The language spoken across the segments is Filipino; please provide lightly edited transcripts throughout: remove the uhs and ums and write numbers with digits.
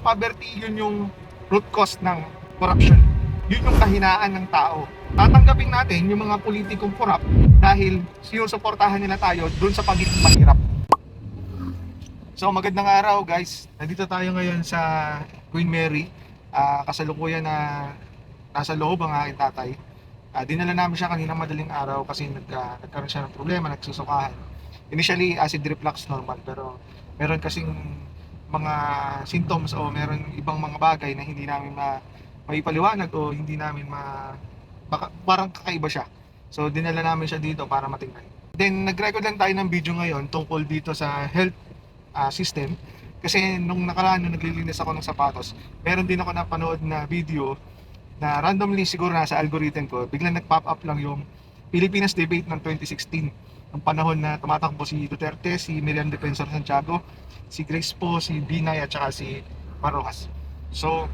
poverty, yun yung root cause ng corruption. Yun yung kahinaan ng tao. Tatanggapin natin yung mga politikong corrupt dahil sinusuportahan nila tayo dun sa pagiging mahirap. So magandang araw guys. Nandito tayo ngayon sa Queen Mary. Kasalukuyan na nasa loob ang aking tatay. Dinala namin siya kanina madaling araw kasi nagkaroon siya ng problema, nagsusukahan. Initially acid reflux normal, pero meron kasing mga symptoms o meron ibang mga bagay na hindi namin maipaliwanag o hindi namin parang kakaiba siya. So dinala namin siya dito para matingnan. Then nag-record lang tayo ng video ngayon tungkol dito sa health system. Kasi nung nakaraan, nung naglilinis ako ng sapatos, meron din ako napanood na video na randomly siguro nasa algorithm ko, biglang nag-pop up lang yung Pilipinas debate ng 2016. Ang panahon na tumatakbo si Duterte, si Milian Defensor Santiago, si Grace Poe, si Binay at saka si Marojas. So,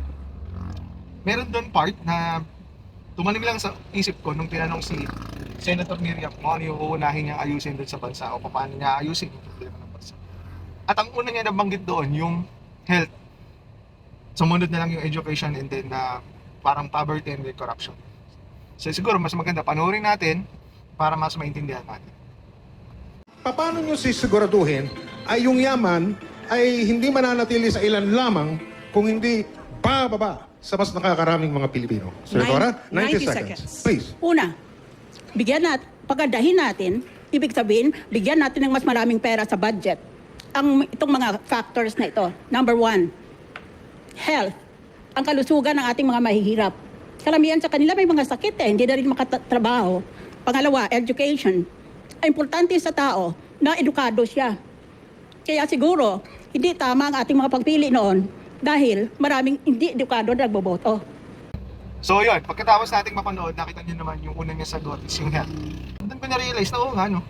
meron doon part na tumanim lang sa isip ko nung tinanong si Senator Miriam kung ano yung uunahin niyang ayusin doon sa bansa o paano niya ayusin yung problema ng bansa. At ang una niya nabanggit doon, yung health. Sumunod na lang yung education and then parang poverty and corruption. So siguro mas maganda panoorin natin para mas maintindihan natin. Paano nyo sisiguraduhin ay yung yaman ay hindi mananatili sa ilan lamang kung hindi bababa sa mas nakakaraming mga Pilipino? Senatora, 90 seconds. Please. Una, pagandahin natin, ibig sabihin, bigyan natin ng mas maraming pera sa budget. Itong mga factors na ito. Number one, health. Ang kalusugan ng ating mga mahihirap. Karamihan sa kanila may mga sakit hindi na rin makatrabaho. Pangalawa, education. Importante sa tao na edukado siya. Kaya siguro, hindi tama ang ating mga pagpili noon dahil maraming hindi edukado na nagboboto. So yun, pagkatapos nating mapanood, nakita nyo naman yung unang niya sagot is yung health. Doon ko na-realize na nga no,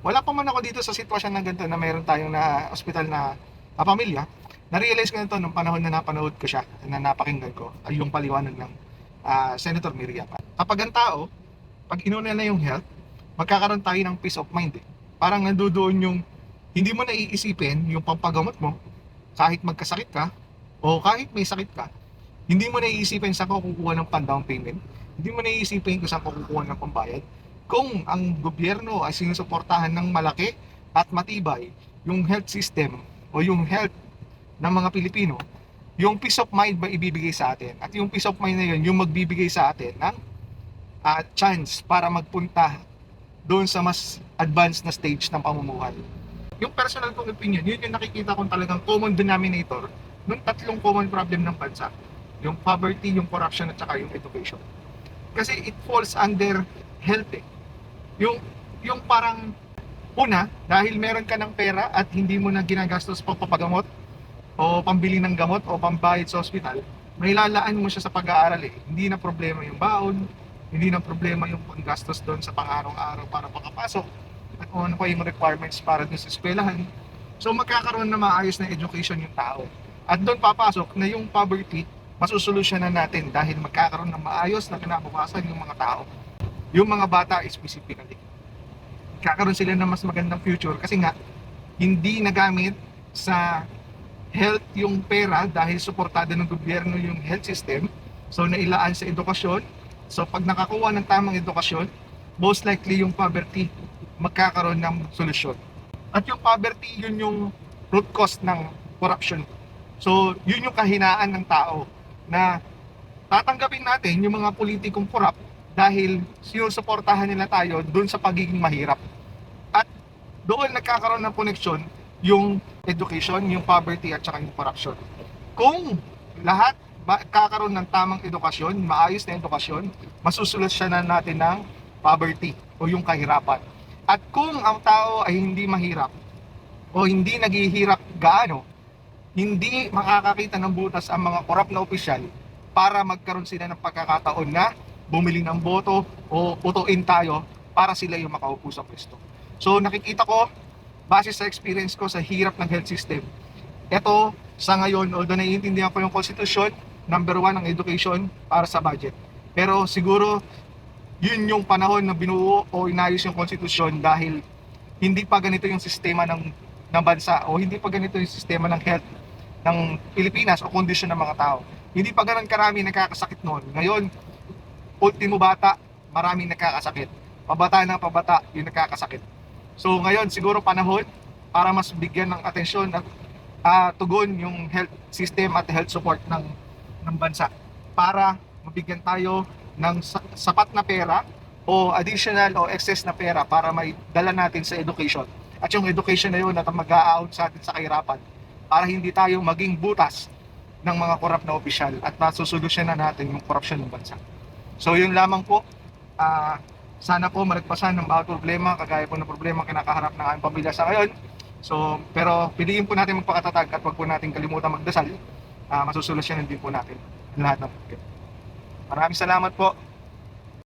wala pa man ako dito sa sitwasyon na ganito na mayroon tayong na ospital na pamilya. Na-realize ko na ito nung panahon na napanood ko siya, na napakinggan ko, ay yung paliwanag ng Senator Miriam. Kapag ang tao, pag inuna na yung health, magkakaroon tayo ng peace of mind eh. Parang nandoon yung hindi mo naiisipin yung pampagamot mo kahit magkasakit ka o kahit may sakit ka. Hindi mo naiisipin saan ka kukuha ng pan-down payment. Hindi mo naiisipin kung saan ka kukuha ng pambayad. Kung ang gobyerno ay sinusuportahan ng malaki at matibay yung health system o yung health ng mga Pilipino, yung peace of mind ba ibibigay sa atin? At yung peace of mind na yun, yung magbibigay sa atin ng chance para magpunta doon sa mas advanced na stage ng pamumuhay. Yung personal kong opinion, yun yung nakikita kong talagang common denominator ng tatlong common problem ng bansa. Yung poverty, yung corruption, at saka yung education. Kasi it falls under health eh. Yung parang una, dahil meron ka ng pera at hindi mo na ginagastos pa papagamot o pambili ng gamot o pambayad sa ospital, may lalaan mo siya sa pag-aaral eh. Hindi na problema yung baon, hindi na problema yung panggastos doon sa pang-araw-araw para makapasok at kung ano pa yung requirements para doon sa eskwelahan. So magkakaroon na maayos na education yung tao. At doon papasok na yung poverty, masusolusyonan natin dahil magkakaroon ng maayos na kinabukasan yung mga tao. Yung mga bata specifically. Magkakaroon sila ng mas magandang future kasi nga hindi nagamit sa health yung pera dahil suportado ng gobyerno yung health system. So nailaan sa edukasyon. So pag nakakuha ng tamang edukasyon, most likely yung poverty magkakaroon ng solusyon. At yung poverty, yun yung root cause ng corruption. So yun yung kahinaan ng tao na tatanggapin natin yung mga politikong corrupt dahil sinusuportahan nila tayo dun sa pagiging mahirap. At doon nagkakaroon ng connection yung education, yung poverty at saka yung corruption. Kung lahat magkakaroon ng tamang edukasyon, maayos na edukasyon, masusolusyonan natin ng poverty o yung kahirapan. At kung ang tao ay hindi mahirap o hindi naghihirap gaano, hindi makakakita ng butas ang mga korap na opisyal para magkaroon sila ng pagkakataon na bumili ng boto o utuin tayo para sila yung makaupo sa pwesto. So nakikita ko, base sa experience ko sa hirap ng health system, ito sa ngayon, although naiintindihan ko yung konstitusyon, number 1 ang education para sa budget. Pero siguro yun yung panahon na binuo o inayos yung konstitusyon dahil hindi pa ganito yung sistema ng bansa o hindi pa ganito yung sistema ng health ng Pilipinas o kondisyon ng mga tao. Hindi pa ganun karami nagkakasakit noon. Ngayon, ultimo bata, maraming nagkakasakit. Pabata ng pabata, yung nagkakasakit. So ngayon, siguro panahon para mas bigyan ng atensyon at tugon yung health system at health support ng bansa para mabigyan tayo ng sapat na pera o additional o excess na pera para may dala natin sa education. At yung education na yun at mag-aahon sa atin sa kahirapan para hindi tayo maging butas ng mga korap na opisyal at nasusolusyon na natin yung korupsyon ng bansa. So yun lamang po. Sana po malagpasan ng bawat problema, kagaya po ng problema kinakaharap ng aming pamilya sa ngayon. So, pero piliin po natin magpakatatag at wag po natin kalimutan magdasal. Masusolusyonan din po natin lahat ng problema. Maraming salamat po.